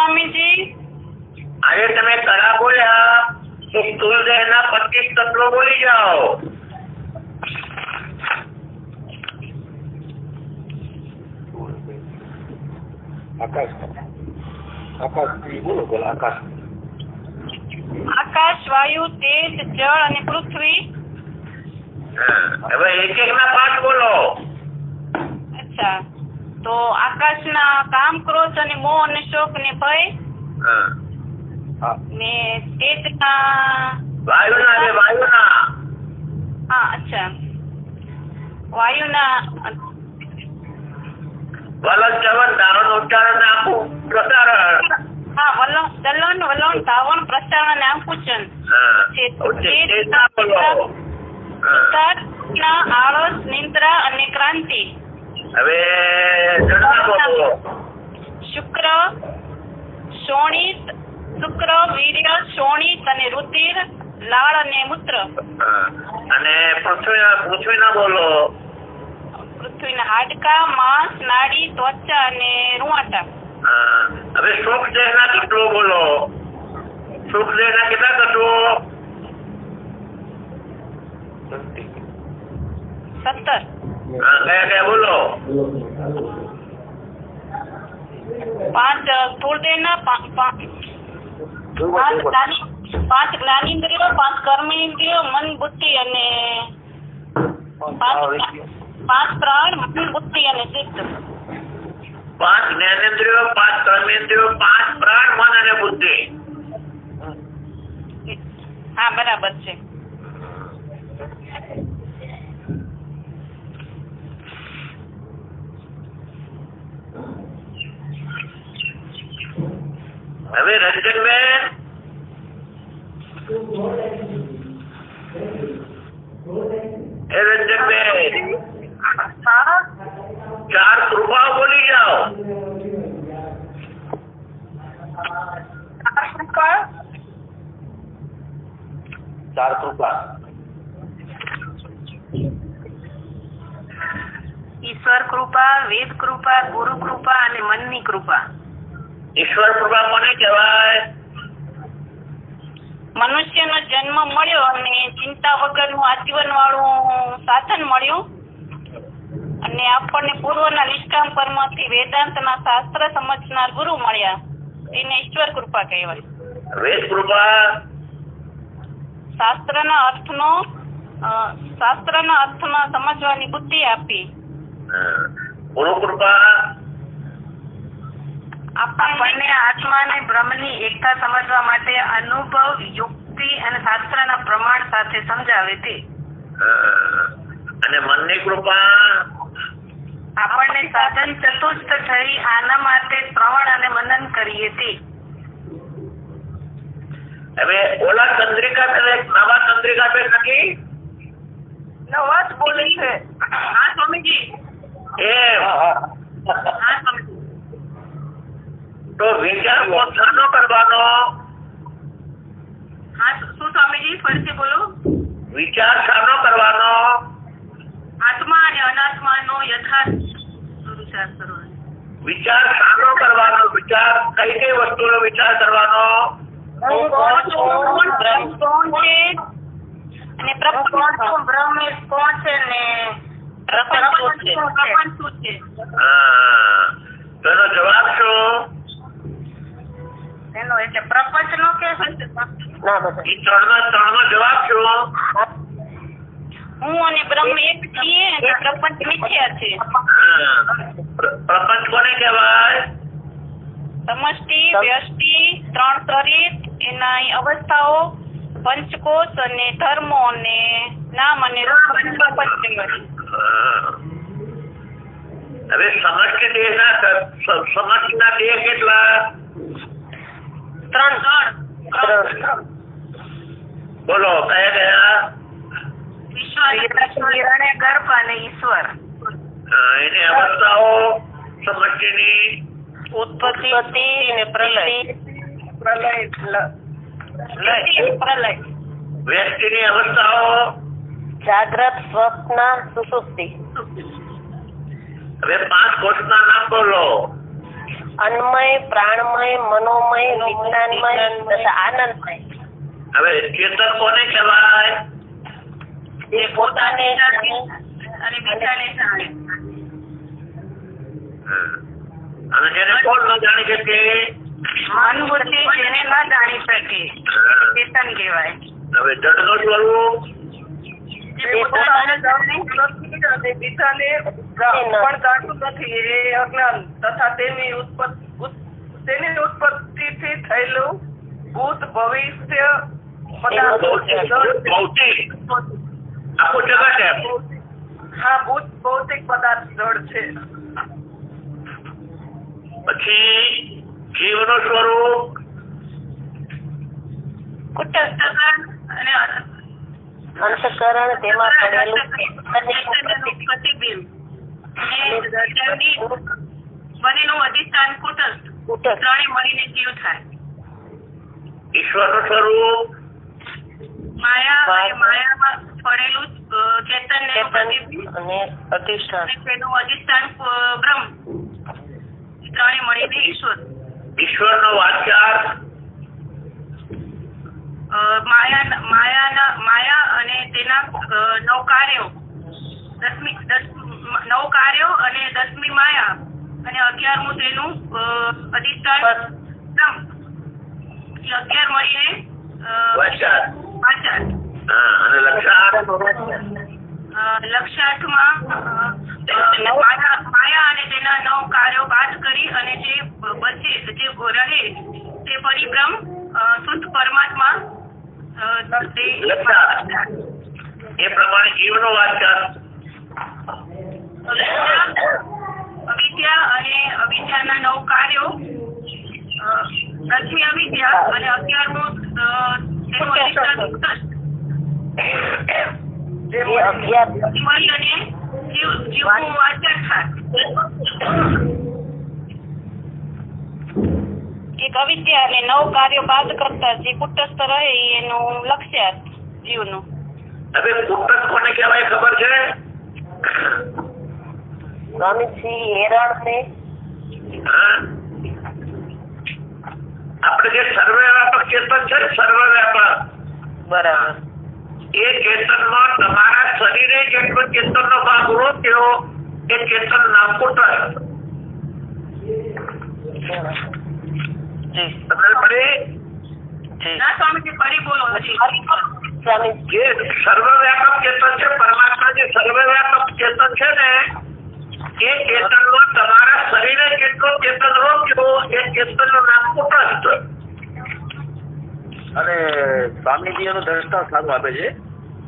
સ્વામીજી. આજે તમે કળા બોલ્યા તો સ્થૂળ દેહના 25 તત્વો બોલી જાઓ. આકાશ બોલો બોલો. આકાશ, વાયુ, તેજ, જળ અને પૃથ્વી. હવે એક એક ના 5 બોલો. અચ્છા, તો આકાશના કામ, ક્રોધ અને મોહ અને શોક ને ભય, ને તેજના વાયુના હા અચ્છા વાયુના વલણ ચવન ધારણ ઉચ્ચારણ આખું પ્રસારણ. હા ચલન વલણ ધાવણ પ્રસારણ અને આંકુચન. આળસ, નિંદ્રા અને ક્રાંતિ. હવે જડના બોલો. શુક્ર, શોણિત, શુક્ર, વીર્ય, શોણિત અને રુધિર, લાળ અને મૂત્ર. અને પૃથ્વીના બોલો. પૃથ્વીના હાડકા, માંસ, નાડી, ત્વચા અને રૂવાટા. હવે સૂક્ષ્મ દેહના તત્વો બોલો. સૂક્ષ્મ દેહના કેટલા તત્વો? 17. કયા કયા બોલો? 5 સ્થૂળ દેહના, 5 જ્ઞાનેન્દ્રિયો, 5 કર્મેન્દ્રિયો, મન, બુદ્ધિ અને 5 પ્રાણ, મન, બુદ્ધિ અને ચિત્ત. 5 જ્ઞાનેન્દ્રિયો, 5 કર્મેન્દ્રિયો, 5 પ્રાણ, મન અને બુદ્ધિ. હા બરાબર છે. હવે રંજનબેન, રંજનબેન 4 કૃપાઓ બોલી જાઓ. 4 કૃપા. ઈશ્વર કૃપા, વેદ કૃપા, ગુરુ કૃપા અને મનની કૃપા. ઈશ્વર કૃપા કોને કહેવાય? મનુષ્યનો જન્મ મળ્યો અને ચિંતા વગરનું આજીવન વાળું સાધન મળ્યું અને આપણને પૂર્વના નિષ્કામ કર્મથી વેદાંતના શાસ્ત્ર સમજનાર ગુરુ મળ્યા. એને ઈશ્વર કૃપા કહેવાય. વેદ કૃપા શાસ્ત્રના અર્થમાં સમજવાની બુદ્ધિ આપી. ગુરુ કૃપા આપણને આત્મા અને બ્રહ્મની એકતા સમજવા માટે અનુભવ, યુક્તિ અને શાસ્ત્રના પ્રમાણ સાથે સમજાવે તે. અને મનની કૃપા આપણને સાધન ચતુષ્ટ થઈ આના માટે શ્રવણ અને મનન કરીએ તે. હવે ઓલા ચંદ્રિકા નવા ચંદ્રિકા બેન નથી? નવા જ બોલે છે. હા સ્વામીજી. હા સ્વામીજી. તો વિચાર શાનો કરવાનો? હા શું સ્વામીજી ફરીથી બોલો? વિચાર શાનો કરવાનો? આત્મા અને અનાત્માનો યથાર્થ વિચાર કરવાનો. વિચાર શાનો કરવાનો? વિચાર કઈ કઈ વસ્તુનો વિચાર કરવાનો? અને બ્રહ્મ કોણ છે ને પ્રપંચ શું છે? તેનો જવાબ શું? એનો એટલે પ્રપંચ નો કે ત્રણનો જવાબ શું? હું અને બ્રહ્મ એક છીએ અને પ્રપંચ મિથ્યા છે. પ્રપંચ કોને કહેવાય? સમષ્ટિ, વ્યષ્ટિ, 3 શરીર, એના અવસ્થાઓ, પંચકોશ અને ધર્મો અને નામ અને રૂપ પ્રપંચ કહેવાય. હવે સમષ્ટિના દેહ કેટલા? 3 બોલો કયા કયા? ઈશ્વર, ગર્ભ અને ઈશ્વર. એની અવસ્થાઓ સમષ્ટિની ઉત્પત્તિ અને પ્રલય. વ્યક્તિની અવસ્થાઓ જાગ્રત, સ્વપ્ન, સુષુપ્તિ. હવે 5 કોષના નામ બોલો. અન્નમય, પ્રાણમય, મનોમય, વિજ્ઞાનમય તથા આનંદમય. હવે ચેતન કોને કહેવાય? જે પોતાને જાણે અને બીજાને જાણે. અને જેને કોણ ન જાણી શકે? મન બુદ્ધિ જેને ન જાણી શકે ચેતન કહેવાય. હવે જડનો સ્વરૂપ? જે પોતાને જાણે અને બીજાને પણ જાણતું નથી એ અજ્ઞાન તથા તેની ઉત્પત્તિથી થયેલું ભૂત ભવિષ્ય ભૌતિક આખું જગત એમ. હા, ભૌતિક પદાર્થ જળ છે. પછી જીવનો સ્વરૂપ? અને અંતઃકરણ, તેમાં પડેલું પ્રતિબિંબ બંનેનું અધિષ્ઠાન કુટસ્થ, ત્રણે મળીને જીવ થાય. ઈશ્વરનું સ્વરૂપ? માયા અને માયામાં પડેલું ચેતન ને પ્રતિબિંબ અને અધિષ્ઠાન, તેનું અધિષ્ઠાન બ્રહ્મ, ત્રણે મળીને ઈશ્વર. ઈશ્વરનો વાચ્યાર્થ? માયા અને તેના 9 કાર્યો, 9 કાર્યો અને 10મી માયા અને 11મું તેનું અધિષ્ઠાન બ્રહ્મ. 11 મળીને વાચ્યાર્થ. વાચાર્થ. અને લક્ષાર્થ? લક્ષાર્થમાં માયા અને તેના 9 કાર્યો બાદ કરી અને જે બચે જે રહે તે પરિબ્રહ્મ શુદ્ધ પરમાત્મા એ પ્રમાણે જીવનો વાચ્યાર્થ? અવિદ્યા અને અવિદ્યાના 9 કાર્યો, 10મી અવિદ્યા અને 11મું તેનું અધિષ્ઠાન મળી અને જીવનું વાચન થાય. એક અવિદ્યા અને 9 કાર્યો બાદ કરતા જે કુટસ્થ રહે એનું લક્ષ્યાર્થ જીવનું. હવે કુટસ્થ કોને કહેવાય ખબર છે? સ્વામીજી હેરણ ને આપણે જે સર્વવ્યાપક ચેતન છે, સર્વવ્યાપક, બરાબર, એ ચેતનમાં તમારા શરીરે જેટલો ચેતનનો ભાગ રોક્યો એ ચેતન નામ કુટસ્થ. તમને પડે? ના સ્વામીજી ફરી બોલો. સ્વામીજી જે સર્વવ્યાપક ચેતન છે, પરમાત્મા જે સર્વવ્યાપક ચેતન છે ને, એ ચેતનમાં તમારા શરીરે જેટલો ચેતન રોક્યો એ ચેતનનું નામ કુટસ્થ. અને સ્વામીજી એનું દ્રષ્ટાંત સારું આપે છે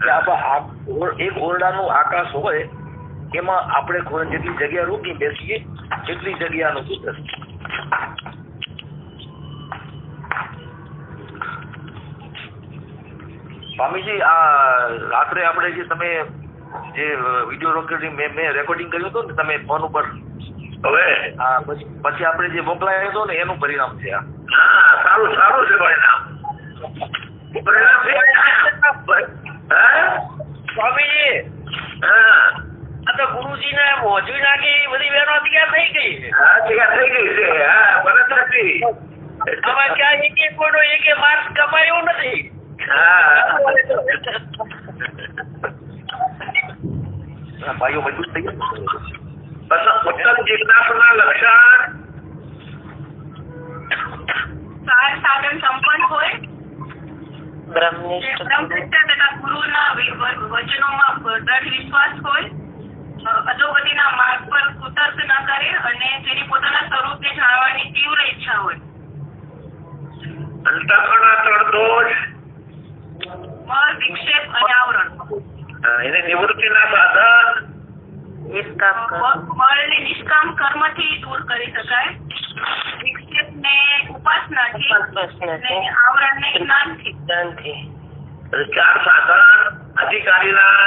કે એક ઓરડાનું આકાશ હોય એમાં આપણે જેટલી જગ્યા રોકી બેસીએ એટલી જગ્યાનું કુટસ્થ. સ્વામીજી આ રાત્રે આપણે જે તમે જે વિડીયો રેકોર્ડિંગ મેં રેકોર્ડિંગ કર્યું હતું ને તમે ફોન ઉપર, હવે પછી આપણે જે મોકલાયો હતો ને એનું પરિણામ છે આ. હા, સારું સારું છે પરિણામ. સ્વામીજી હા, આ તો ગુરુજી ને મોજવી નાખી બધી બહેનો તૈયાર થઈ ગઈ. હા, તૈયાર થઈ ગઈ છે. હા, બરાબર નથી. આમાં ક્યાં એક કોઈનો એક માર્ક્સ કમાયું નથી. ભાઈઓ મજબૂત થઈ ગયા. ઉત્તમ જિજ્ઞાસુના લક્ષણ? સાધન સંપન્ન હોય, બ્રહ્મનિષ્ઠ તથા ગુરુના વચનોમાં દ્રઢ વિશ્વાસ હોય, અધોગતિના માર્ગ પર કુતર્ક ન કરે અને તેની પોતાના સ્વરૂપને જાણવાની તીવ્ર ઈચ્છા હોય. અંતઃકરણના 3 દોષ? મળ, વિક્ષેપ અને આવરણ. એની નિવૃત્તિના સાધન? બળને નિષ્કામ કર્મથી દૂર કરી શકાય, વિક્ષેપને ઉપાસનાથી અને આવરણને જ્ઞાનથી. 4 સાધન અધિકારીના?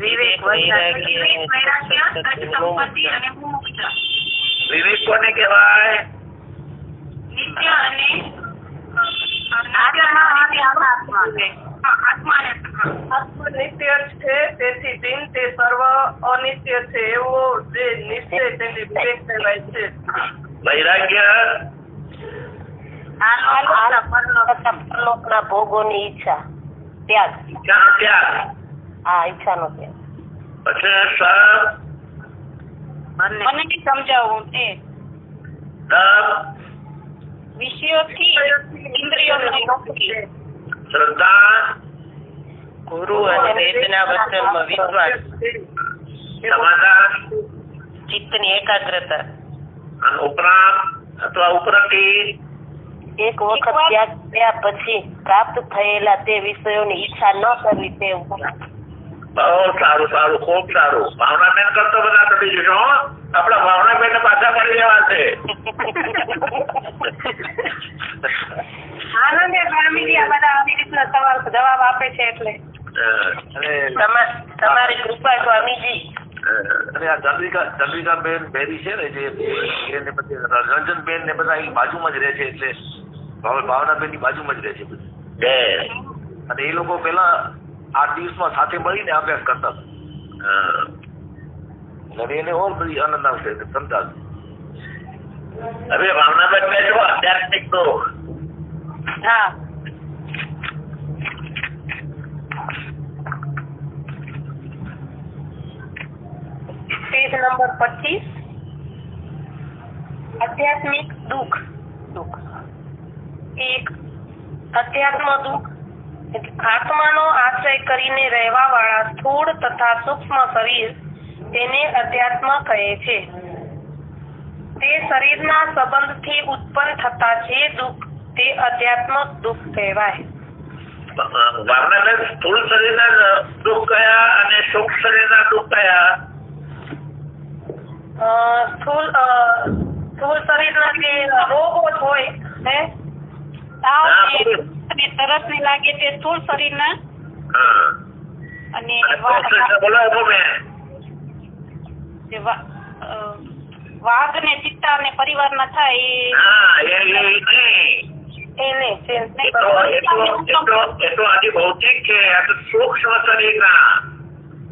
વિવેક, વૈરાગ્ય, સંપત્તિ અને મુમુક્ષા. વિવેક કોને કહેવાય? નિત્ય અને આત્મા નિત્ય છે, તેથી દિન તે સર્વ અનિત્ય છે એવો જે નિશ્ચય તેને વિવેક કહેવાય છે. વૈરાગ્ય પરલોકના ભોગોની ઈચ્છા, ત્યાગ. ઈચ્છાનો ત્યાગ. હા, ઈચ્છાનો ત્યાગ. પછી સ મને સમજાવું તે વિષયોથી ઇન્દ્રિયોને રોકવી. શ્રદ્ધા ગુરુ અને વેદના વચનમાં વિશ્વાસ, સમાધાન ચિત્તની એકાગ્રતા. અને ઉપરાંત અથવા ઉપરથી એક વખત ત્યાગ કર્યા પછી પ્રાપ્ત થયેલા તે વિષયોની ઈચ્છા ન કરવી તે ઉપરાંત. બહુ સારું સારું, ખૂબ સારું. ભાવનાબેન કરતો બધા કરી જશો. આપડા ભાવનાબેન ને પાછા મળી લેવા છે. આનંદ ફેમિલી આ બધા આવી રીતના સવાલ જવાબ આપે છે એટલે તમારી કૃપા સ્વામીજી. અને આ ચંદ્રિકાબેન બેરી છે ને જે એને પછી રંજનબેન ને બધા અહીં બાજુમાં જ રહે છે, એટલે ભાવનાબેન ની બાજુમાં જ રહે છે બધું. અને એ લોકો પેલા 8 દિવસમાં સાથે મળીને અભ્યાસ કરતા હતા. અને એને ઓર બધી આનંદ આવશે સમજા. હવે ભાવનાબેન ને જો આધ્યાત્મિક તો હા પેજ નંબર 25 આધ્યાત્મિક દુઃખ. એક અધ્યાત્મ દુઃખ આત્માનો આશ્રય કરીને રહેવા વાળા સ્થૂળ તથા સૂક્ષ્મ શરીર તેને અધ્યાત્મ કહે છે. તે શરીરના સંબંધથી ઉત્પન્ન થતા જે દુઃખ તે અધ્યાત્મક દુઃખ કહેવાય. ભાવનાબેન સ્થૂળ શરીરના દુઃખ કયા અને સૂક્ષ્મ શરીરના દુઃખ કયા? સ્થૂળ શરીરના જે રોગો હોય હે તાવ અને તરસ ને લાગે તે સ્થૂળ શરીરના, અને વાઘ ને ચિત્તા ને પરિવાર ના થાય એને ભૌતિક છે. સૂક્ષ્મ શરીરના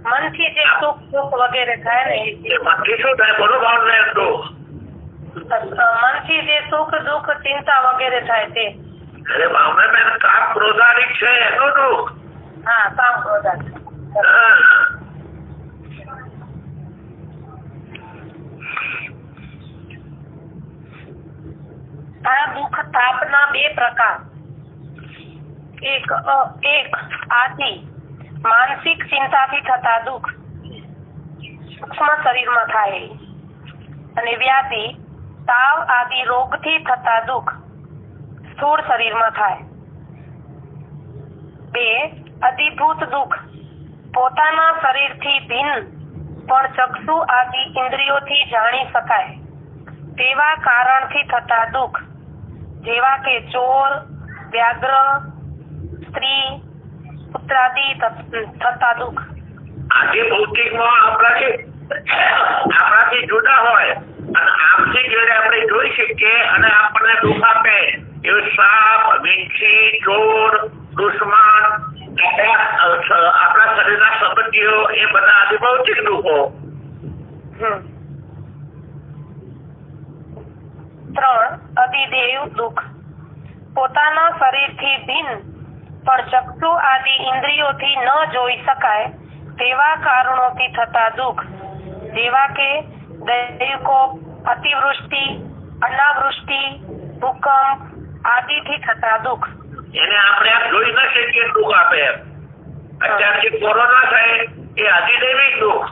મનથી જે સુખ દુઃખ વગેરે થાય ને મનથી શું થાય? બોલો ભાવના દુઃખ. મનથી જે સુખ દુઃખ ચિંતા વગેરે થાય તે. અરે ભાવનાબેન કામ ક્રોધાધિક છે એનું દુઃખ. હા, કામ ક્રોધાધિક. આ દુઃખ તાપના 2 પ્રકાર. એક આદિ માનસિક ચિંતાથી થતા દુઃખ સૂક્ષ્મ શરીરમાં થાય, અને વ્યાધિ તાવ આદિ રોગથી થતા દુઃખ સ્થૂળ શરીરમાં થાય. 2 અધિભૂત દુઃખ પોતાના શરીરથી ભિન્ન પણ ચક્ષુ આદિ ઇન્દ્રિયોથી જાણી શકાય તેવા કારણથી થતા દુઃખ, જેવા કે ચોર, વ્યાઘ્ર, સ્ત્રી, પુત્રાદિ થતા દુઃખ. આજે ભૌતિકમાં આપણાથી જુદા હોય અને આમથી જોડે આપણે જોઈ શકીએ અને આપણને દુઃખ આપે એવું સાપ, વીંછી, ચોર, દુશ્મન, આપણા શરીરના સંબંધીઓ એ બધા આજે ભૌતિક દુઃખો. 3 અધિદેવ દુઃખ પોતાના શરીરથી ભિન્ન પણ ચક્ષુ આદિ ઇન્દ્રિયોથી ન જોઈ શકાય તેવા કારણોથી થતા દુઃખ, જેવા કે દૈવકોપ, અતિવૃષ્ટિ, અનાવૃષ્ટિ, ભૂકંપ આદિથી થતા દુઃખ. એને આપણે આમ જોઈ ન શકીએ દુઃખ આપે. અત્યારે જે કોરોના થાય એ અધિદૈવિક દુઃખ.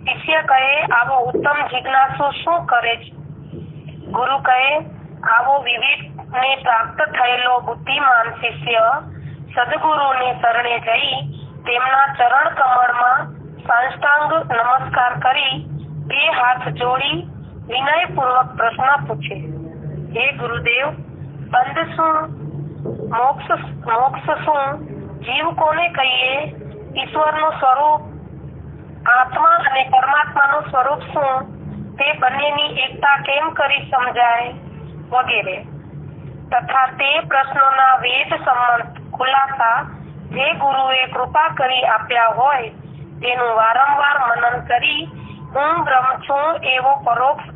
શિષ્ય કહે, આવો ઉત્તમ જિજ્ઞાસુ શું કરે છે? ગુરુ કહે, આવો વિવેક ને પ્રાપ્ત થયેલો બુદ્ધિમાન શિષ્ય સદગુરુની શરણે જઈ તેમના ચરણ કમળમાં સાષ્ટાંગ નમસ્કાર કરી 2 હાથ જોડી વિનયપૂર્વક પ્રશ્ન પૂછે, હે ગુરુદેવ, બંધ શું, મોક્ષ શું, જીવ કોને કહીએ, ઈશ્વરનું સ્વરૂપ, આત્મા અને પરમાત્માનું સ્વરૂપ શું, તે બંનેની એકતા કેમ કરી સમજાય વગેરે તથા તે પ્રશ્નોના વેદ સંમત ખુલાસા જે ગુરુએ કૃપા કરી આપ્યા હોય તેનું વારંવાર મનન કરી હું બ્રહ્મ છું એવો અપરોક્ષ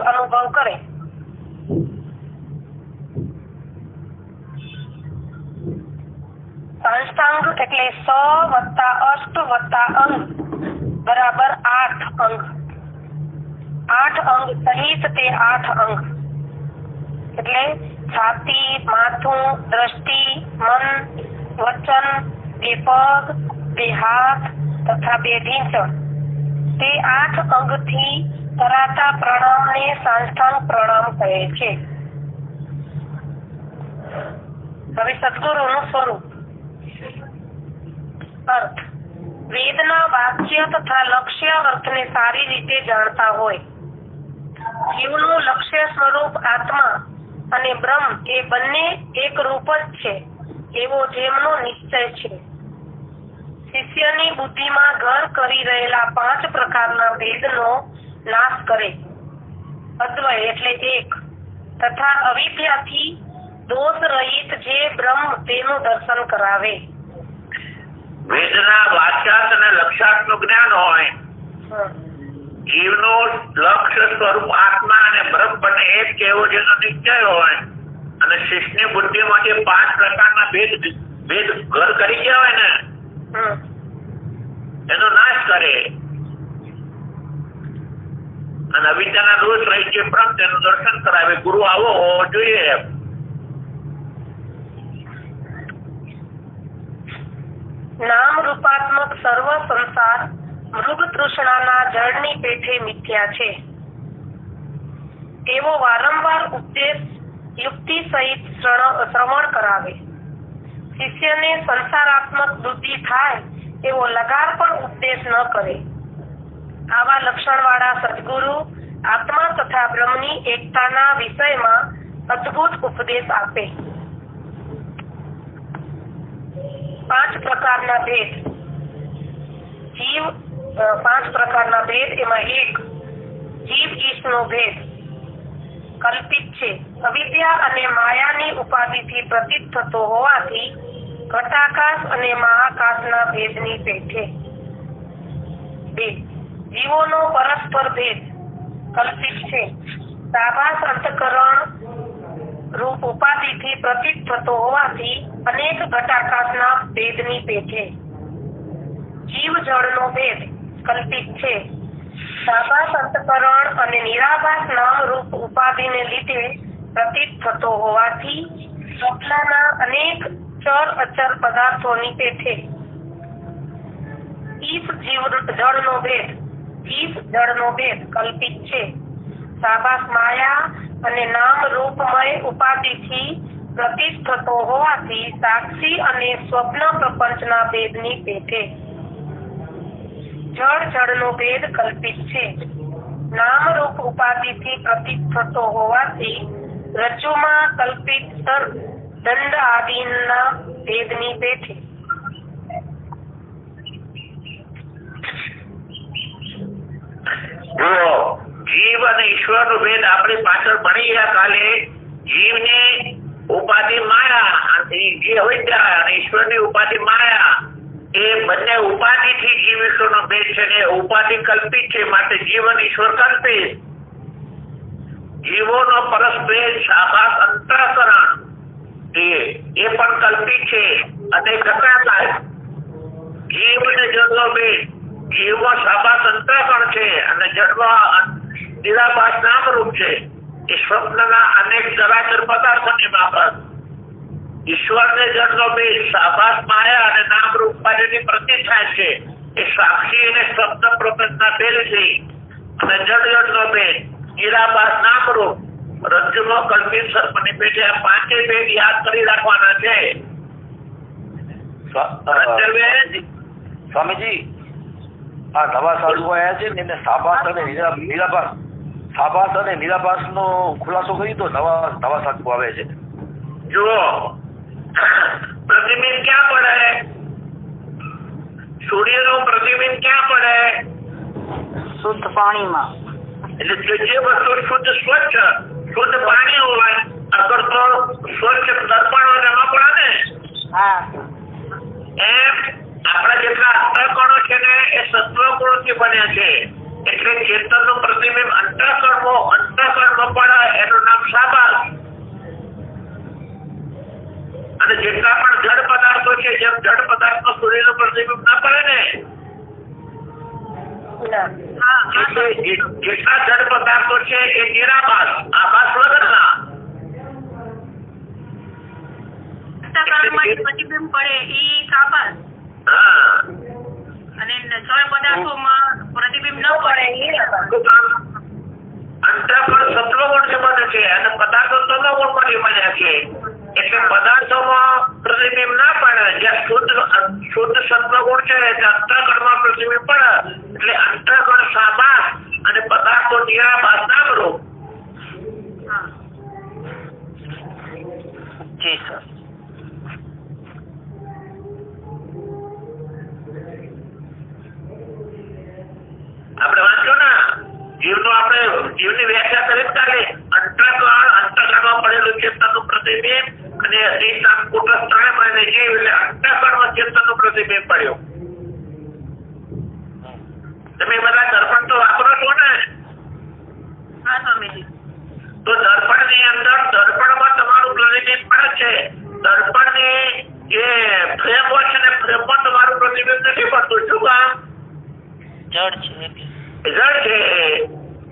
અનુભવ કરે. સાષ્ટાંગ એટલે 100 + 8 + અંગ બરાબર 8 અંગ. 8 અંગ સહિત તે 8 અંગ એટલે છાતી, માથું, દ્રષ્ટિ, મન, વચન, 2 પગ, 2 હાથ તથા 2 ઢીંચણ તે 8 અંગથી કરાતા પ્રણામને સાષ્ટાંગ પ્રણામ કહે છે. હવે સદગુરુનું સ્વરૂપ. અર્થ. વેદના વાક્ય તથા લક્ષ્ય અર્થને સારી રીતે જાણતા હોય. જીવનું લક્ષ્ય સ્વરૂપ આત્મા અને બ્રહ્મ એ બંને એક રૂપ જ છે એવો જેમનો નિશ્ચય છે. શિષ્યની બુદ્ધિમાં ઘર કરી રહેલા 5 પ્રકારના ભેદનો નાશ કરે. અદ્વય એટલે એક તથા અવિદ્યાથી દોષ રહિત જે બ્રહ્મ તેનું દર્શન કરાવે. વેદના વાચ્યાત અને લક્ષાત્મક જ્ઞાન હોય. જીવનું લક્ષ્ય સ્વરૂપ આત્મા અને બ્રહ્મ બંને એક કેવો જેનો નિશ્ચય હોય અને શિષ્યની બુદ્ધિમાં જે 5 પ્રકારના ભેદ ઘર કરી ગયા હોય ને એનો નાશ કરે અને અવિદ્યાના દોષ રહી જે બ્રહ્મ તેનું દર્શન કરાવે. ગુરુ આવો હોવો જોઈએ. નામ રૂપાત્મક સર્વ સંસાર મૃગ તૃષ્ણાના જળની પેઠે મિથ્યા છે એવો વારંવાર ઉપદેશ યુક્તિ સહિત શ્રવણ કરાવે. શિષ્યને સંસારાત્મક બુદ્ધિ થાય એવો લગાર પણ ઉપદેશ ન કરે. આવા લક્ષણવાળા સદગુરુ આત્મા તથા બ્રહ્મની એકતાના વિષયમાં અદ્ભુત ઉપદેશ આપે. 5 પ્રકારના ભેદ. જીવ 5 પ્રકારના ભેદ એમાં એક જીવ ઈશનો ભેદ કલ્પિત છે. અવિદ્યા અને માયાની ઉપાધિથી પ્રતીત થતો હોવાથી ઘટાકાશ અને મહાકાશના ભેદની પેઠે. 2 જીવોનો પરસ્પર ભેદ કલ્પિત છે. સાભાસ અંતકરણ રૂપ ઉપાધિથી પ્રતીત થતો હોવાથી અનેક ઘટાકાશના ભેદની પેઠે. જીવ જળનો ભેદ કલ્પિત છે. સાભાસ અંતકરણ અને નિરાભાસ નામ રૂપ ઉપાધિને લીધે પ્રતીત થતો હોવાથી સ્વપ્નના અનેક ચર અચર પદાર્થોની પેઠે. ઈશ જળનો ભેદ કલ્પિત છે. સાભાસ માયા અને નામ રૂપમય ઉપાધિથી પ્રતીત થતો હોવાથી સાક્ષી અને સ્વપ્ન પ્રપંચના ભેદની પેઠે. જળનો ભેદ કલ્પિત છે. નામ રૂપ ઉપાધિથી પ્રતીત થતો હોવાથી રજ્જુમાં કલ્પિત દંડ આદિના ભેદની પેઠે. જો જીવ અને ઈશ્વર નો ભેદ આપણે પાછળ ભણી ગયા કાલે. જીવને ઉપાધિ માયા અને જે અવિદ્યા અને ઈશ્વરની ઉપાધિ માયા એ બંને ઉપાધિથી જીવ ઈશ્વરનો ભેદ છે ને ઉપાધિ કલ્પિત છે માટે જીવ અને ઈશ્વર કલ્પિત. જીવોનો પરસ્પર સાભાસ અંતઃકરણ એ પણ કલ્પિત છે અને ઘટાકાશ. જીવ અને જળનો ભેદ. જીવમાં સાભાસ અંતઃકરણ છે અને જળમાં નિરાભાસ નામરૂપ છે. એ સ્વપ્નના અનેક ચરાચર પદાર્થોની માફક. ઈશ્વરને જળનો ભેદ સાભાસ માયા અને નામરૂપ ઉપાધિની પ્રતીત થાય છે. એ સાક્ષી અને સ્વપ્ન પ્રપંચના ભેદથી અને જળનો ભેદ નિરાભાસ નામરૂપ રજ્જુમાં કલ્પિત સર્પની પેટે. આ 5 ભેદ યાદ કરી રાખવાના છે. સ્વામીજી આ નવા સાધુ આવ્યા છે ને એને સાભાસ અને નિરાભાસ નો ખુલાસો કરી તો નવા સાધુ આવે છે. જુઓ પ્રતિબિંબ ક્યાં પડે? સૂર્યનું પ્રતિબિંબ ક્યાં પડે? શુદ્ધ પાણીમાં. એટલે જે વસ્તુ શુદ્ધ સ્વચ્છ શુદ્ધ પાણી હોય અગર તો સ્વચ્છ દર્પણ એમાં પડે ને હા એમ આપણા જેટલા અંતઃકરણો છે ને એ સત્વગુણથી બન્યા છે. એટલે ચેતનનું પ્રતિબિંબ અંતઃકરણમાં પણ એનું નામ શાબાશ. અને જેટલા પણ જડ પદાર્થો છે જેમ જડ પદાર્થમાં સૂર્યનું પ્રતિબિંબ ના પડે ને જેટલા જડ પદાર્થો છે એ નિરાભાસ, આભાસ વગરના. પ્રતિબિંબ પડે ઈ શાબાશ હા અને જળ પદાર્થોમાં પ્રતિબિંબ ન પડે અંતઃકરણ સત્વગુણથી બને છે અને પદાર્થો તમોગુણમાંથી બન્યા છે. એટલે પદાર્થોમાં પ્રતિબિંબ ના પડે. જ્યાં શુદ્ધ સત્વગુણ છે ત્યાં અંતઃકરણમાં પ્રતિબિંબ પડે. એટલે અંતઃકરણ શાબાશ અને પદાર્થો નિરાભાસ નામરૂપ. જી સર. આપણે વાંચો ને જીવની વ્યાખ્યા કરી કાલે અંતઃકરણમાં પડેલું ચેતનનું પ્રતિબિંબ અને અધિષ્ઠાન કુટસ્થ ત્રણે મળીને જીવ એટલે અંતઃકરણમાં ચેતનનું પ્રતિબિંબ પડ્યું. તમે બધા દર્પણ તો વાપરો છો ને? હા સ્વામીજી. તો દર્પણની અંદર દર્પણમાં તમારું પ્રતિબિંબ પડે છે. દર્પણની જે ફ્રેમ હોય છે ને ફ્રેમમાં તમારું પ્રતિબિંબ નથી પડતું. શું કામ? જડ છે.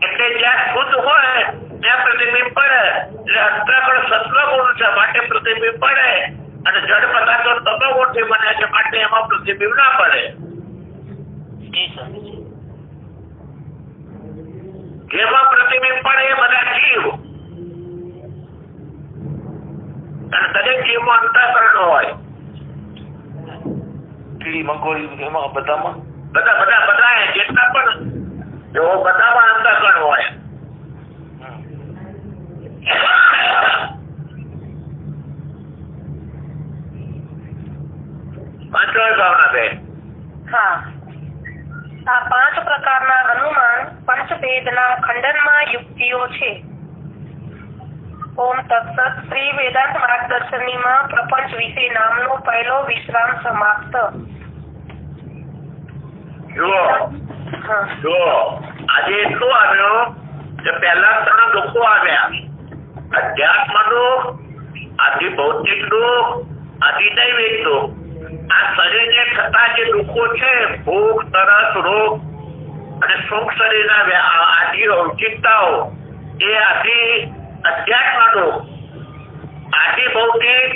એટલે જ્યાં શુદ્ધ હોય ત્યાં પ્રતિબિંબ પડે. એટલે અંતઃકરણ સત્વગુણ છે માટે પ્રતિબિંબ પડે અને જડ પદાર્થો તમોગુણથી બન્યા છે માટે એમાં પ્રતિબિંબ ના પડે. જેમાં પ્રતિબિંબ પડે એ બધા જીવ અને દરેક જીવમાં અંતઃકરણ હોય. કીડી મકોડી એમાં બધામાં બધા જેટલા પણ જો બધામાં અંતઃકરણ હોય. પાંચમો ભાવનાબેન. હા. આ 5 પ્રકારના અનુમાન પંચભેદના ખંડનમાં યુક્તિઓ છે. ઓમ તત્સત. શ્રી વેદાંત માર્ગદર્શનીમાં પ્રપંચ વિશે નામનો પહેલો વિશ્રામ સમાપ્ત. જુઓ આજે એટલું આવ્યું કે પહેલા 3 દુઃખો આવ્યા. અધ્યાત્મ દુઃખ, આદિ ભૌતિક દુઃખ, આદિ દૈવિક દુઃખ. આ શરીરને થતા જે દુઃખો છે ભૂખ, તરસ, રોગ અને સુખ શરીરના આદિ ઔચિકતાઓ એ આદિ અધ્યાત્મ દુઃખ. આદિ ભૌતિક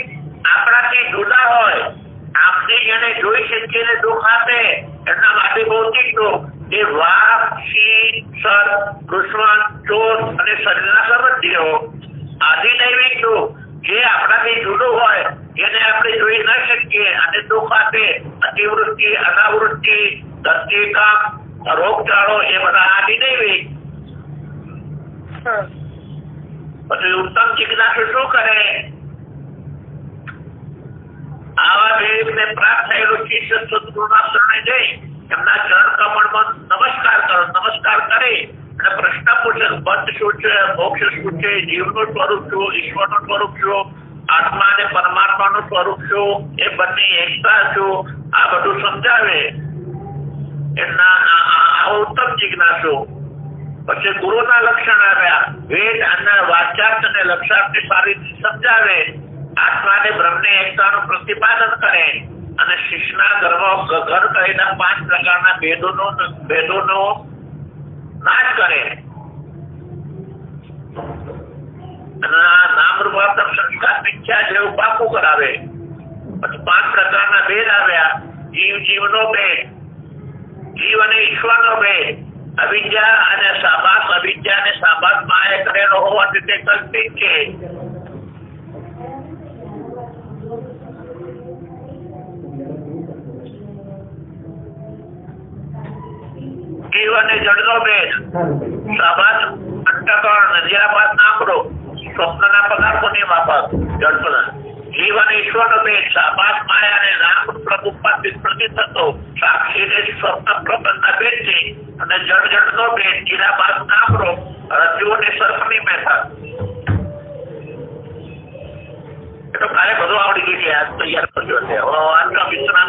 આપણાથી જુદા હોય, આપણે જેને જોઈ શકીએ દુઃખ આપે એના આદિ ભૌતિક દુઃખ. એ વાપ, શીત, સર, દુશ્મન, ચોર અને શરીરના સંબંધીઓ. આદિ દૈવિક દુઃખ જે આપણાથી જુદું હોય એને આપણે જોઈ ન શકીએ અને દુઃખ આપે. અતિવૃષ્ટિ, અનાવૃષ્ટિ, ધરતીકંપ, રોગચાળો એ બધા આદિ દૈવિક. પછી ઉત્તમ જિજ્ઞાસુ શું કરે? આવા દેવને પ્રાપ્ત થયેલું શિષ્ય સદગુરુના શરણે જઈ એમના ચરણ કમળમાં નમસ્કાર કરી અને પ્રશ્ન પૂછે બંધ શું છે, મોક્ષ શું છે, જીવનું સ્વરૂપ શું, ઈશ્વરનું સ્વરૂપ શું, આત્મા અને પરમાત્માનું સ્વરૂપ શું, એ બંને એકતા શું, આ બધું સમજાવે. એમના ઉત્તમ જિજ્ઞાસુ. પછી ગુરુના લક્ષણ આવ્યા. વેદ અને વાચાર્થ અને લક્ષાર્થને સારી રીતે સમજાવે. આત્મા અને બ્રહ્મને એકતાનું પ્રતિપાદન કરે અને શિષ્યના ઘર કહેલા 5 પ્રકારના ભેદોનો નાશ કરે. નામરૂપ સંસ્કાર મિથ્યા જેવું પાકું કરાવે. પછી 5 પ્રકારના ભેદ આવ્યા. જીવનો ભેદ, જીવ અને ઈશ્વરનો ભેદ, અવિદ્યા અને સાબાસ માએ કરેલો હોવાથી તે કલ્પિત છે. જીવ અને જળનો ભેદ, સાબાસ અંતઃકરણ, નિરાભાસ નામરૂપ, સ્વપ્નના પદાર્થોની માફક જળ પદાર્થ. જીવ અને ઈશ્વરનો ભેદ, સાબાસ માયા અને નામ પ્રતિપાદિત પ્રતિ થતો સાક્ષીને સ્વપ્ન પ્રબંધના ભેદથી અને જળનો ભેદ, નિરાભાસ નામરૂપ, રજ્જુ અને સર્પની મેથડ. એ તો કાલે બધું આવડી ગયું છે. આજ તૈયાર કર્યો છે. હવે આજનો વિશ્રામ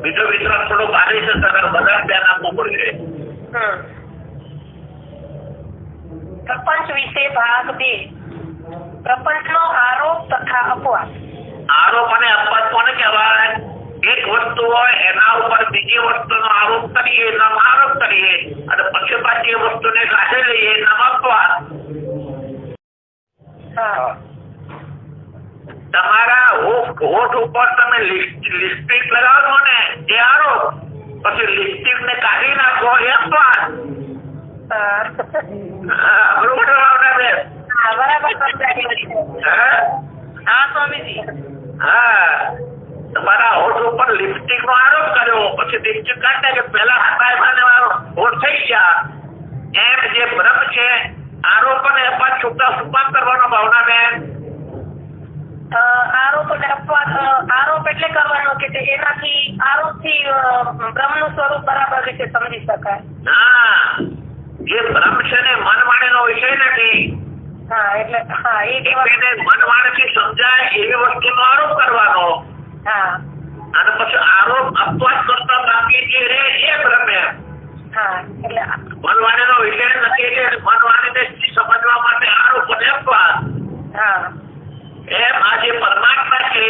બીજો વિશ્રામ થોડો ભારે છે સર. બધા ધ્યાન આપવું પડશે. પ્રપંચ વિશે ભાગ 2. પ્રપંચનો આરોપ તથા અપવાદ. આરોપ અને અપવાદ કોને કહેવાય? એક વસ્તુ હોય એના ઉપર બીજી વસ્તુનો આરોપ કરીએ, નામ આરોપ કરીએ, અને પછી પાછી એ વસ્તુને કાઢી લઈએ, નામ અપવાદ. તમારા હોઠ ઉપર તમે લિપસ્ટિક લગાવો ને એ આરોપ, પછી લિપસ્ટિક ને કાઢી નાખો એ અપવાદ. બરોબર બેન? હા સ્વામીજી. હા, તમારા હોઠ ઉપર લિપસ્ટિક નો આરોપ કર્યો, પછી લિપસ્ટિક કાઢી કે પેલા હતા એમાં હોઠ થઈ ગયા. એમ જે ભ્રમ છે આરોપ અને અપવાદ છૂટા સુપાત કરવાનો ભાવના બેન. આરોપ અને અપવાદ. આરોપ એટલે કરવાનો કે એનાથી આરોપથી બ્રહ્મનું સ્વરૂપ બરાબર રીતે સમજી શકાય. હા, જે ભ્રમ છે ને મન વાણીનો વિષય નથી. એટલે મન વાણીથી સમજાય એવી વસ્તુનો આરોપ કરવાનો. અને પછી આરોપ અપવાદ કરતા બાકી જે રે એ ભ્રમ. એટલે મન વાણીનો વિષય નથી એટલે મન વાણીને સમજવા માટે આરોપ અને અપવાદ. એમ આ જે પરમાત્મા છે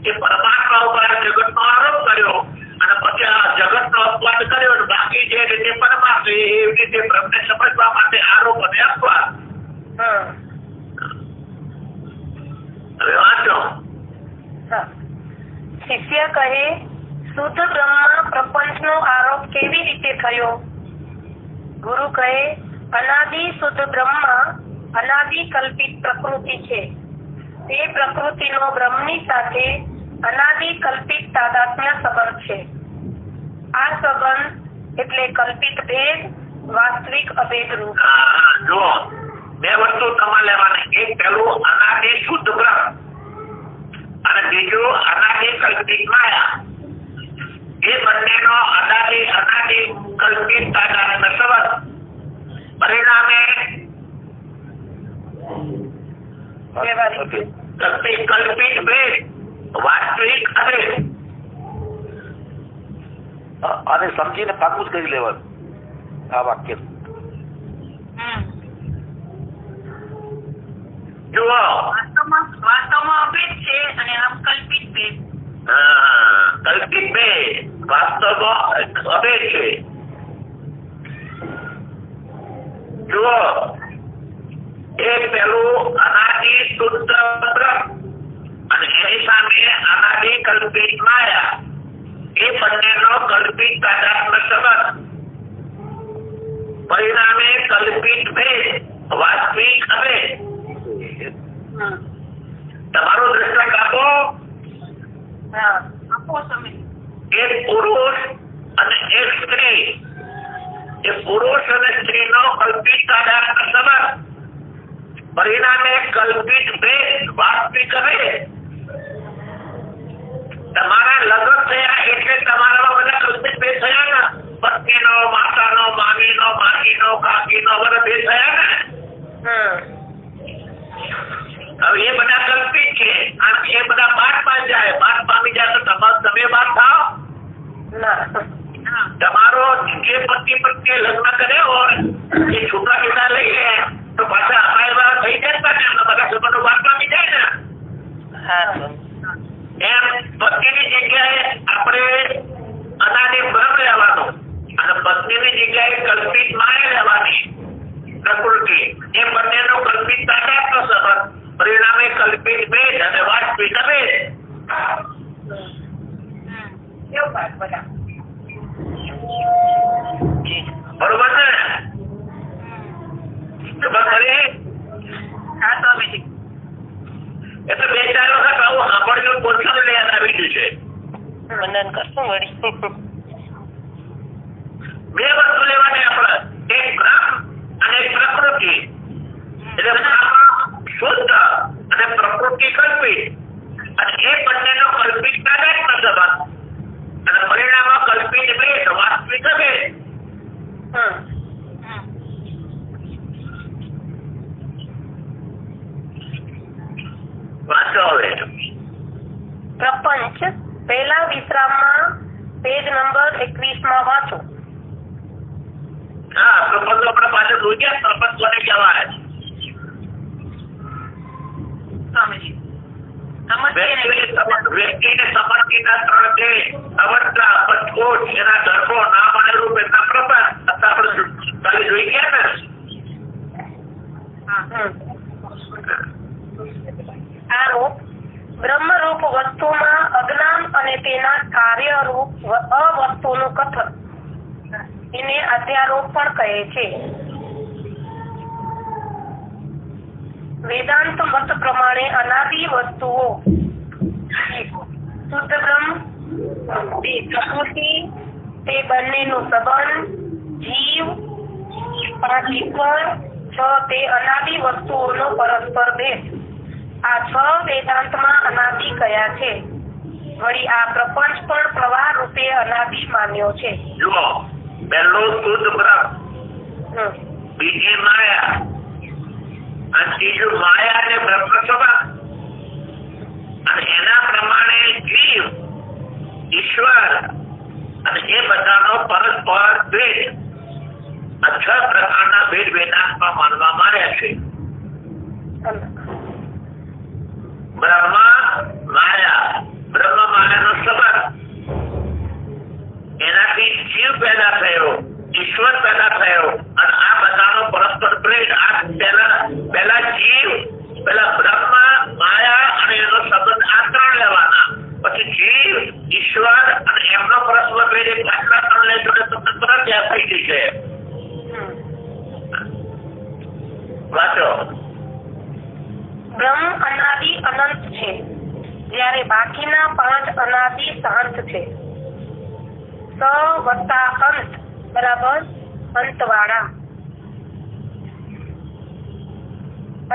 એ પરમાત્મા ઉપર જગતનો આરોપ કર્યો અને પછી આ જગતનો અપવાદ કર્યો અને બાકી જે રીતે પરમાત્મા એવી રીતે બ્રહ્મને સમજવા માટે આરોપ અને અપવાદ. હવે વાંચો. શિષ્ય કહે, શુદ્ધ બ્રહ્મ પ્રપંચનો આરોપ કેવી રીતે થયો? ગુરુ કહે, અનાદિ શુદ્ધ બ્રહ્મ અનાદિ કલ્પિત પ્રકૃતિ છે. તે પ્રકૃતિનો બ્રહ્મની સાથે અનાદિ કલ્પિત તાદાત્મ્ય સંબંધ છે. આ સંબંધ એટલે કલ્પિત ભેદ, વાસ્તવિક અભેદ રૂપ. જો બે વસ્તુ તમારે લેવાની. એક પેલું અનાદિ શુદ્ધ બ્રહ્મ અને બીજું અનાદિ કલ્પિત માયા. એ બંનેનો અનાદિ કલ્પિત તાદાત્મ્ય સંબંધ પરિણામે કલ્પિત ભેદ, વાસ્તવિક અભેદ. આને સમજીને પાકું જ કરી લેવાનું આ વાક્ય. જુઓ, વાસ્તવમાં અભેદ છે અને આમ કલ્પિત ભેદ. કલ્પિત ભેદ વાસ્તવમાં અભેદ છે. જુઓ, એક પેલું અનાદિ શુદ્ધ બ્રહ્મ અને એની સામે અનાદિ કલ્પિત માયા. એ બંનેનો કલ્પિત તાદાત્મ્ય સંબંધ પરિણામે કલ્પિત ભેદ, વાસ્તવિક અભેદ. તમારો દ્રષ્ટાંત આપો. એક પુરુષ અને એક સ્ત્રી. એ પુરુષ અને સ્ત્રીનો કલ્પિત તાદાત્મ્ય સંબંધ પરિણામે કલ્પિત ભેદ, વાસ્તવિક અભેદ. તમારા લગ્ન થયા એટલે તમારામાં બધા કલ્પિત ભેદ થયા ને. પત્નીનો, માતાનો, મામીનો, માસીનો, કાકીનો બધા ભેદ થયા ને. હવે એ બધા કલ્પિત છે. એ બધા બાદ પામી જાય તો તમે બાદ થાવ. તમારો જે પત્ની લગ્ન કર્યો હોય એ છૂટા છૂટા લઈ લે તો પાછા અમારા થઈ જાય ને બધા સંબંધો બાદ પામી જાય ને. એમ પત્નીની જગ્યાએ આપણે અનાદિ બ્રહ્મ લેવાનું અને પત્નીની જગ્યાએ કલ્પિત માયા લેવાની પ્રકૃતિ. એ બંનેનો કલ્પિત તાદાત્મ્ય સંબંધ પરિણામે કલ્પિત ભેદ અને વાસ્તવિક અભેદ. બરોબર ને? એટલે બે ચાર વખત આવું સાંભળજો. પોતાને લઈ આવી ગયું છે. વંદન કરશું વળી. બે વસ્તુ લેવાની આપણે. એક બ્રહ્મ અને એક પ્રકૃતિ. એટલે બ્રહ્મ શુદ્ધ અને પ્રકૃતિ કલ્પિત અને એ બંનેનો કલ્પિત તાદાત્મ્ય સંબંધ અને પરિણામમાં કલ્પિત ભેદ, વાસ્તવિક અભેદ. પહેલા વિશ્રામમાં પેજ નંબર 21 વાંચો. હા, પ્રપંચો આપણે પાછળ જોઈ ગયા. પ્રપંચ કોને કહેવાય? સ્વામીજી વ્યક્તિને સમર્થીના 3 છે: અવસ્થા, પંચકોશ, એના ગર્ભો, નામ અને રૂપ, એના પ્રપંચ. આપણે ખાલી જોઈ ગયા ને. આ રૂપ બ્રહ્મરૂપ વસ્તુમાં અજ્ઞાન અને તેના કાર્યરૂપ અવસ્તુનું કથન એને અધ્યારોપ પણ કહે છે. વેદાંત મત પ્રમાણે અનાદિ વસ્તુઓ શુદ્ધ બ્રહ્મ, તે પ્રકૃતિ, તે બંનેનું સંબંધ, જીવ, 5 ઈશ્વર, 6 તે અનાદિ વસ્તુઓનો પરસ્પર ભેદ, આ 6 વેદાંતમાં અનાદિ કયા છે. વળી આ પ્રપંચ પણ પ્રવાહ રૂપે અનાદિ માન્યો છે. જુઓ, પહેલો શુદ્ધ બ્રહ્મ, બીજી માયા, અને ત્રીજું માયા અને બ્રહ્મ સંબંધ, અને એના પ્રમાણે જીવ, ઈશ્વર અને એ બધાનો પરસ્પર ભેદ. આ 6 પ્રકારના ભેદ વેદાંતમાં માનવામાં આવ્યા છે. બ્રહ્મ માયા, બ્રહ્મ માયાનો સંબંધ, એનાથી જીવ પેદા થયો, ઈશ્વર પેદા થયો, અને આ બધાનો પરસ્પર ભેદ. આ પહેલા જીવ, પહેલા બ્રહ્મ, માયા અને એનો સંબંધ, આ 3 લેવાના. પછી જીવ, ઈશ્વર અને એમનો પરસ્પર ભેદ. એક આટલા 3 લે જોડે તમને તરત યાદ થઈ જશે. વાંચો. બ્રહ્મ અનાદિ અનંત છે, જ્યારે બાકીના 5 અનાદિ શાંત છે. સ વત્તા અંત બરાબર અંતવાળા.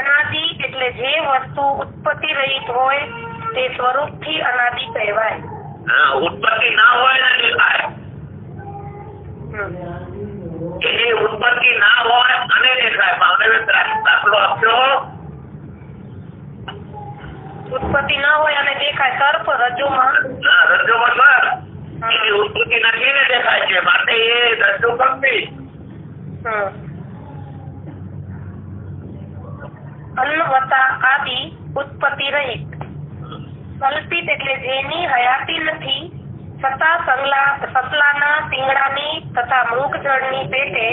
અનાદિ એટલે જે વસ્તુ ઉત્પત્તિ રહિત હોય તે સ્વરૂપથી અનાદિ કહેવાય. ઉત્પત્તિ ના હોય ને દેખાય. એની ઉત્પત્તિ ના હોય અને દેખાય. ભાવનગર દાખલો આપજો. ઉત્પત્તિ ના હોય અને દેખાય. સર્પ રજ્જુમાં સર એની ઉત્પત્તિ નથી ને દેખાય છે, માટે એ રજ્જુ કલ્પિત. અન્ન વત્તા આદિ ઉત્પત્તિ રહિત. કલ્પિત એટલે જેની હયાતી નથી છતાં સસલાના શિંગડાની તથા મૃગજળની પેટે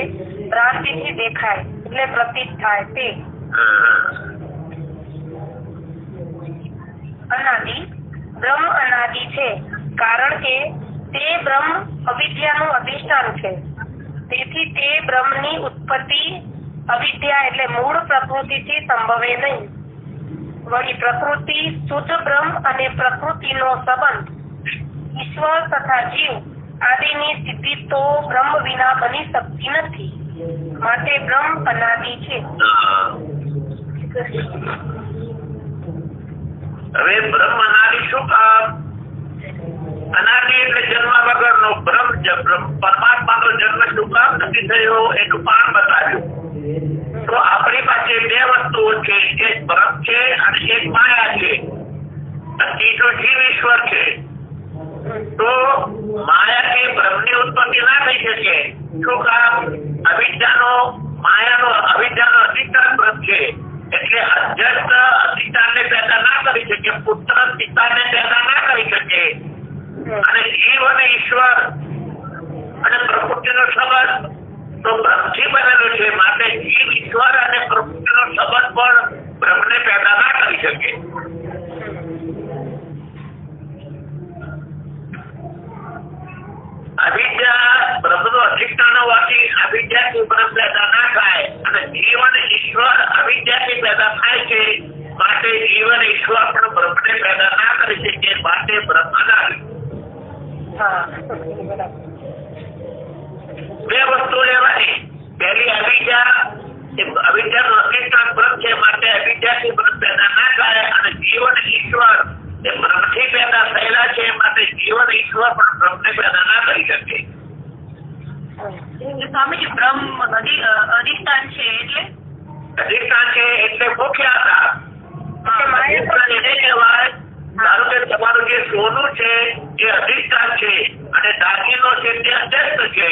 ભ્રાંતિથી દેખાય એટલે પ્રતીત થાય તે. અનાદિ બ્રહ્મ અનાદિ છે, કારણ કે તે બ્રહ્મ અવિદ્યાનું અધિષ્ઠાન છે. તેથી તે બ્રહ્મની ઉત્પત્તિ અવિદ્યા એટલે મૂળ પ્રકૃતિથી સંભવે નહીં. વળી પ્રકૃતિ, શુદ્ધ બ્રહ્મ અને પ્રકૃતિનો સંબંધ, ઈશ્વર તથા જીવ આદિની સિદ્ધિ તો બ્રહ્મ વિના બની શકતી નથી. માટે બ્રહ્મ અનાદિ છે. હવે બ્રહ્મ અનાદિ શું કામ? અનાદિ એટલે જન્મ વગરનો. પરમાત્માનો જન્મ શું કામ નથી થયો એનું કારણ બતાવ્યું. તો આપણી પાસે 2 વસ્તુઓ છે, એક બ્રહ્મ છે અને એક માયા છે, અને ત્રીજો જીવ ઈશ્વર છે. તો માયાથી બ્રહ્મની ઉત્પત્તિ ના થઈ શકે. શું કામ? અવિદ્યાનો અધિષ્ઠાન બ્રહ્મ છે, એટલે અધ્યસ્ત અધિષ્ઠાનને પેદા ના કરી શકે, પુત્ર પિતાને પેદા ના કરી શકે. અને જીવ અને ઈશ્વર અને પ્રકૃતિનો સંબંધ તો બ્રહ્મથી બનેલો છે, માટે જીવ, ઈશ્વર અને પ્રકૃતિનો સંબંધ પણ બ્રહ્મને પેદા ના કરી શકે. અવિદ્યા બ્રહ્મનો અધિષ્ઠાન હોવાથી અવિદ્યાથી બ્રહ્મ પેદા ના થાય, અને જીવ અને ઈશ્વર અવિદ્યાથી પેદા થાય છે, માટે જીવ અને ઈશ્વર પણ બ્રહ્મને પેદા ના કરી શકે. માટે બ્રહ્મ અનાદિ. 2 વસ્તુ લેવાની. પહેલી અવિદ્યા, અવિદ્યાનું અધિષ્ઠાન બ્રહ્મ છે, માટે અવિદ્યાથી બ્રહ્મ પેદા ના થાય, અને જીવ અને ઈશ્વર એ બ્રહ્મથી પેદા થયેલા છે, માટે જીવ અને ઈશ્વર પણ બ્રહ્મને પેદા ના કરી શકે. સ્વામીજી બ્રહ્મ અધિષ્ઠાન છે એટલે અધિષ્ઠાન છે એટલે મુખ્ય આધાર. એને કહેવાય. ધારો કે તમારું જે સોનું છે અને દાગીનો છે તે અધ્યસ્ત છે.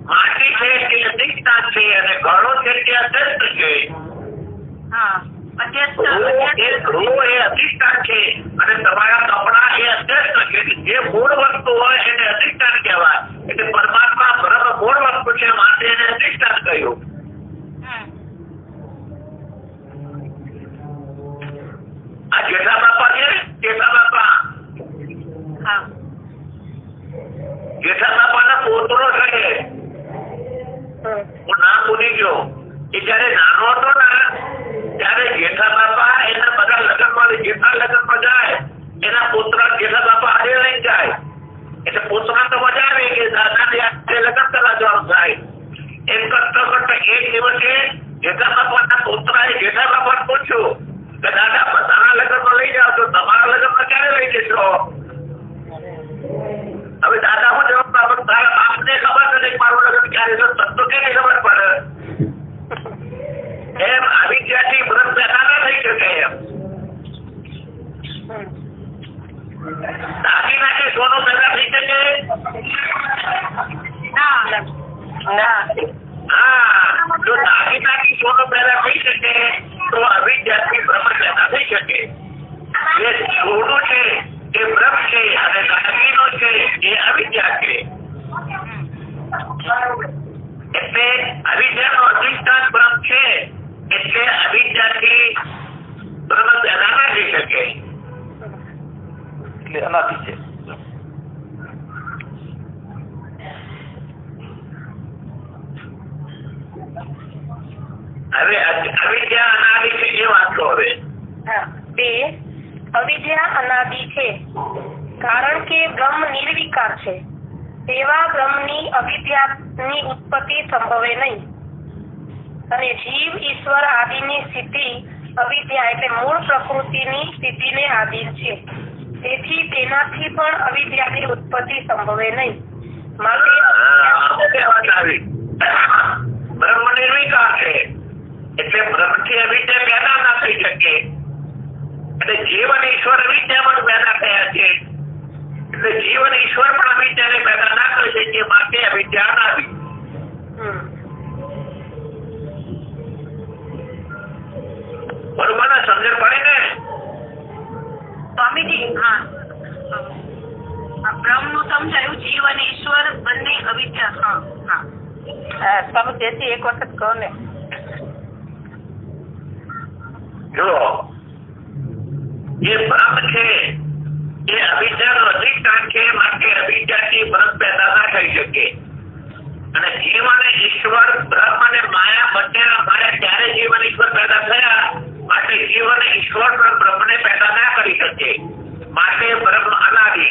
માટી છે તે અધિષ્ઠાન છે અને ઘડો છે તે અધ્યસ્ત છે. ગૃહ એ અધિષ્ઠાન છે અને તમારા કપડા એ અધ્યસ્ત છે. જે મૂળ વસ્તુ હોય એને અધિષ્ઠાન કહેવાય. એટલે પરમાત્મા બ્રહ્મ મૂળ વસ્તુ છે માટે એને અધિષ્ઠાન કહ્યું. આ જેઠા બાપા છે, જેઠા બાપા પોતરો છે. હું નામ ભૂલી ગયો. એ જયારે નાનો હતો ને ત્યારે જેઠા બાપા એના બધા લગ્નમાં જેઠા લગ્નમાં જાય એના પુત્ર જેઠા બાપા હારે લઈ જાય. એટલે પુત્ર તો મજા આવે કે દાદા ને લગ્ન કરવા જવાનું થાય. એમ કરતા કરતા એક દિવસે જેઠા બાપાના પુત્રએ જેઠા બાપાને પૂછ્યું કે દાદા બધાના લગ્નમાં લઈ જાઓ તો તમારા લગ્નમાં ક્યારે લઈ જશો? હવે દાદા હું જવાબ આપું, તારા બાપને ખબર નથી મારું લગ્ન ક્યારે તો કેવી ખબર પડે? એમ અવિદ્યાથી બ્રહ્મ પેદા ના થઈ શકે. એમ દાગીનાથી સોનું પેદા થઈ શકે? જો દાગીનાથી સોનું પેદા થઈ શકે તો અવિદ્યાથી બ્રહ્મ પેદા થઈ શકે. જે સોનું છે એ બ્રહ્મ છે અને દાગીનો છે એ અવિદ્યા છે. એટલે અવિદ્યાનો અધિષ્ઠાન બ્રહ્મ છે એટલે અવિદ્યાથી બ્રહ્મ પેદા ના થઈ શકે. એટલે અનાદિ છે. હવે અવિદ્યા અનાદિ છે એ વાંચો. હવે 2 અવિદ્યા અનાદિ છે કારણ કે બ્રહ્મ નિર્વિકાર છે. તેવા બ્રહ્મની અવિદ્યાની ઉત્પત્તિ સંભવે નહીં અને જીવ ઈશ્વર આદિની સ્થિતિ અવિદ્યા એટલે મૂળ પ્રકૃતિની સ્થિતિને આધીન છે. તેથી તેનાથી પણ અવિદ્યાની ઉત્પત્તિ સંભવે નહીં. માટે બ્રહ્મ નિર્વિકાર છે એટલે બ્રહ્મથી અવિદ્યા પેદા ના થઈ શકે. અને જીવ અને ઈશ્વર અવિદ્યામાં પેદા થયા છે એટલે જીવ અને ઈશ્વર પણ અવિદ્યાને પેદા ના કરી શકે. માટે અવિદ્યા અનાદિ. બરોબર ને? સમજણ પડે ને સ્વામીજી? બ્રહ્મ નું સમજાયું, જીવ અને ઈશ્વર બંને અવિદ્યા. સ્વામી તેથી એક વખત કહો ને. જો જે બ્રહ્મ છે એ અવિદ્યાનું અધિષ્ઠાન છે માટે અવિદ્યાથી બ્રહ્મ પેદા ના થઈ શકે. અને જીવ અને ઈશ્વર બ્રહ્મ અને માયા બંનેના માયા ત્યારે જીવ અને ઈશ્વર પેદા થયા માટે જીવ અને ઈશ્વર પણ બ્રહ્મને પેદા ના કરી શકે. માટે બ્રહ્મ અનાદિ.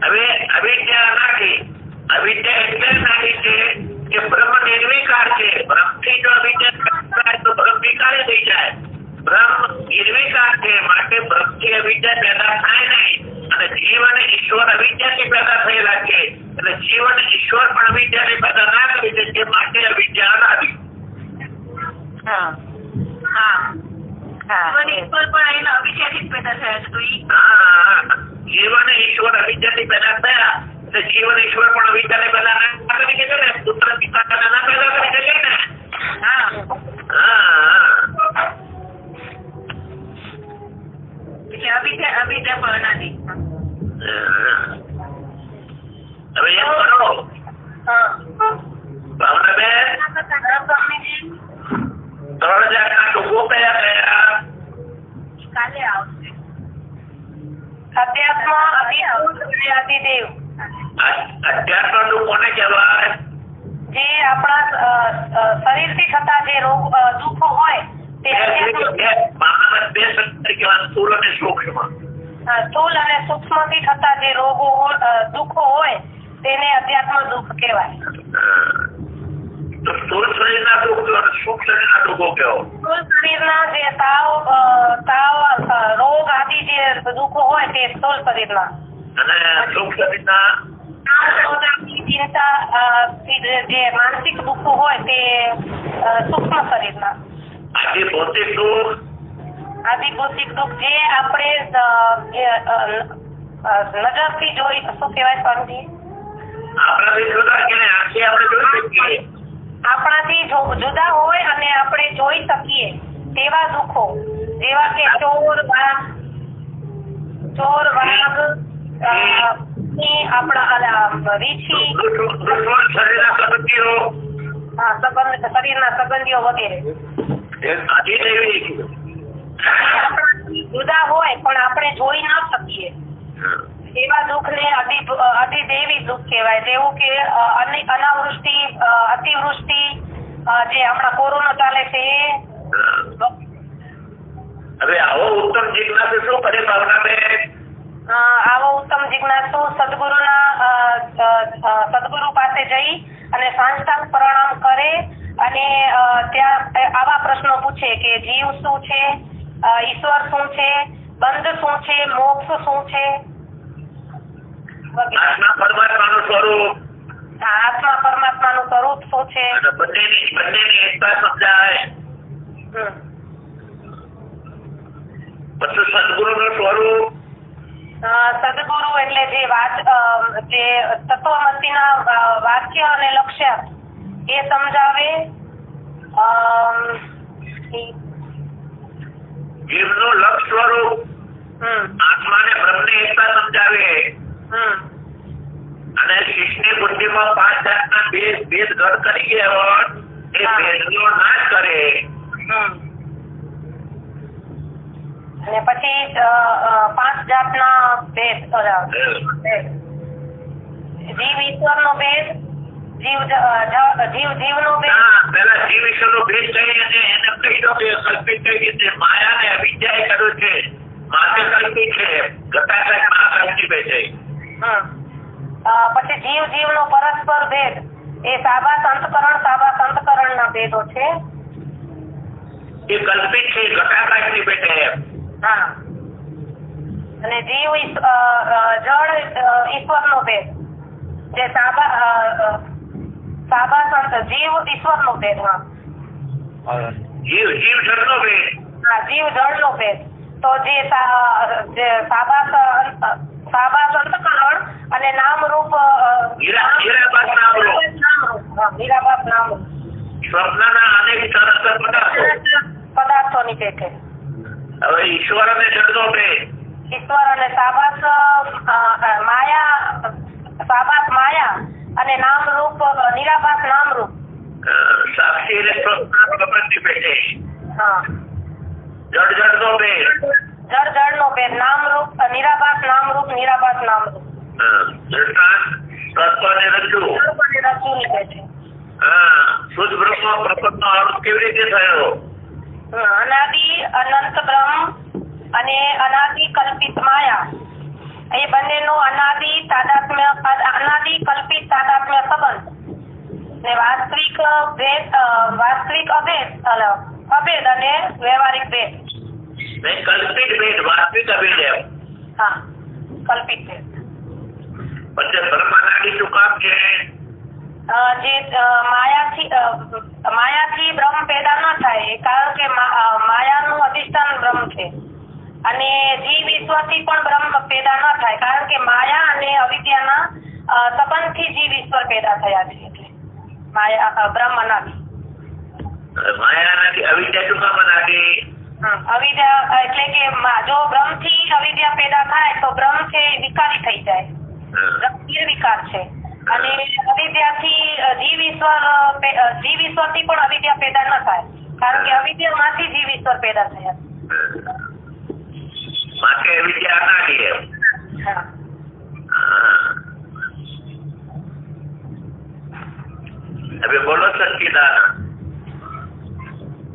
હવે અવિદ્યા અનાદિ. અવિદ્યા એટલે અનાદિ છે કે બ્રહ્મ નિર્વિકાર છે. બ્રહ્મથી જો અવિદ્યા તો બ્રહ્મ વિકારી થઈ જાય. બ્રહ્મ નિર્વિકાર છે માટે બ્રહ્મથી અવિદ્યા પેદા થાય નહીં. અને જીવ અને ઈશ્વર અવિદ્યાથી પેદા થયેલા છે એટલે જીવ અને ઈશ્વર પણ અવિદ્યાથી પેદા ના કરી શકે. માટે અવિદ્યા અનાદિ. ઈશ્વર પણ એના અવિદ્યાથી પેદા થયા છે. તો જીવ અને ઈશ્વર અવિદ્યાથી પેદા થયા એટલે જીવ અને ઈશ્વર પણ અવિદ્યાને પેદા ના કરી શકે ને. પુત્ર પિતા ના પેદા કરી શકે ને. અવિદ્યા પણ અનાદિ. હવે એમ કરો ભાવનાબેન, 3000 ના ટૂંકો કયા કયા? કાલે આવશે. અધ્યાત્મ આદિદેવ. અધ્યાત્મ નું કોને કહેવાય? જે આપણા શરીરથી થતા જે રોગ દુઃખો હોય તે સ્થૂળ અને સૂક્ષ્મ. સ્થૂળ અને સૂક્ષ્મ થી થતા જે રોગો દુઃખો હોય તેને અધ્યાત્મ દુઃખ કહેવાય. તો સ્થૂળ શરીરના દુઃખ અને સૂક્ષ્મ શરીરના દુઃખો કેવો? સ્થૂળ શરીરના જે તાવ રોગ આદિ જે દુઃખો હોય તે સ્થૂળ શરીરના અને સૂક્ષ્મ શરીરના ચિંતા જે માનસિક દુઃખો હોય તે સૂક્ષ્મ શરીરના. આદિ ભૌતિક દુઃખ આદિ ભૌતિક દુઃખ જે આપણે નજરથી જોઈ શું કહેવાય સ્વામીજી? આપણાથી જુદા કે આંખે આપણે જોઈ શકીએ. આપણાથી જુદા હોય અને આપણે જોઈ શકીએ તેવા દુઃખો, જેવા કે ચોર વાઘ આપણા રીછી, શરીરના સંબંધીઓ, શરીરના સંબંધીઓ વગેરે આપણાથી જુદા હોય પણ આપણે જોઈ ન શકીએ એવા દુઃખને અતિદેવી દુઃખ કહેવાય. જેવું કે અનાવૃષ્ટિ, અતિવૃષ્ટિ, જે હમણાં કોરોના ચાલે છે એ. હવે આવો ઉત્તમ જિજ્ઞાસુ શું કરે ભાવનાબેન? આવો ઉત્તમ જિજ્ઞાસુ સદગુરુ પાસે જઈ અને સાષ્ટાંગ પ્રણામ કરે અને ત્યાં આવા પ્રશ્નો પૂછે કે જીવ શું છે, ઈશ્વર શું છે, બંધ શું છે, મોક્ષ શું છે, આત્મા પરમાત્માનું સ્વરૂપ, આત્મા પરમાત્માનું સ્વરૂપ શું છે, બંનેની એકતા સમજાય. પછી સદગુરુનું સ્વરૂપ, સદગુરુ એટલે જે તત્વમસીના વાક્ય અને લક્ષ્ય એ સમજાવે. જીવનું લક્ષ સ્વરૂપ, આત્માને બ્રહ્મની એકતા સમજાવે અને શિષ્યની બુદ્ધિમાં 5 જાતના ભેદ ઘટ કરી ગયા હોય એ ભેદનો નાશ કરે. અને પછી 5 જાતના ભેદ, જીવ ઈશ્વરનો ભેદ, જીવ જીવનો ભેદ. પેલા જીવ ઈશ્વરનો ભેદ કહી અને એને કહી દો કે કલ્પિત કઈ રીતે માયા ને અવિદ્યાએ કર્યો છે, માતે કલ્પિત છે, ઘટાકાય મહાકલ્પિત છે. પછી જીવનો પરસ્પર ભેદ એ સાબાસ અંતકરણ ના ભેદો છે. એ કલ્પિત છે, ઘટાકાય પેટે. હા. અને જીવ જળ ઈશ્વરનો ભેદ, જે જીવ ઈશ્વરનો ભેદ. જીવ જળનો ભેદ. હા, જીવ જળનો ભેદ. તો જે સાબાસ અંતકરણ અને નામરૂપ હીરાબાદ નામરૂપ સ્વપ્નના અનેક સરસ પદાર્થોની પેટે. હવે ઈશ્વર અને જળનો ભેદ. ઈશ્વર અને સાબાસ માયા અને નામરૂપ નિરાભાસ નામરૂપ સાક્ષી અને સ્વપ્નની પેટે. હા. જળનો ભેદ. જળનો ભેદ, નામરૂપ નિરાભાસ નામરૂપ દૃષ્ટાંત તત્વ અને રજ્જુની પેટે. શુદ્ધ બ્રહ્મ પ્રપંચનો અર્થ કેવી રીતે થયો? અનાદિ અનંત બ્રહ્મ અને અનાદિ કલ્પિત માયા, એ બંનેનો અનાદિ કલ્પિત તાદાત્મ્ય સંબંધ ને વાસ્તવિક અભેદ અને વ્યવહારિક ભેદ. કલ્પિત ભેદ, વાસ્તવિક અભેદ. હા, કલ્પિત ભેદ. પછી બ્રહ્માનાદિ શું કામ છે? જે માયાથી બ્રહ્મ પેદા ન થાય, કારણ કે માયાનું અધિષ્ઠાન બ્રહ્મ છે. અને જીવ ઈશ્વરથી પણ બ્રહ્મ પેદા ન થાય, કારણ કે માયા અને અવિદ્યાના સંબંધથી જીવ ઈશ્વર પેદા થયા છે. એટલે બ્રહ્મ અનાદિ. માયાનાથી અવિદ્યા શું કામ અનાદિ? અવિદ્યા એટલે કે જો બ્રહ્મથી અવિદ્યા પેદા થાય તો બ્રહ્મ છે વિકારી થઈ જાય, નિર્વિકાર છે. અને અવિદ્યાથી જીવ ઈશ્વરથી પણ અવિદ્યા પેદા ન થાય, કારણ કે અવિદ્યામાંથી જીવ ઈશ્વર પેદા થયા. માટે અવિદ્યા અનાદિ. હવે બોલો સચ્ચિદાનંદ.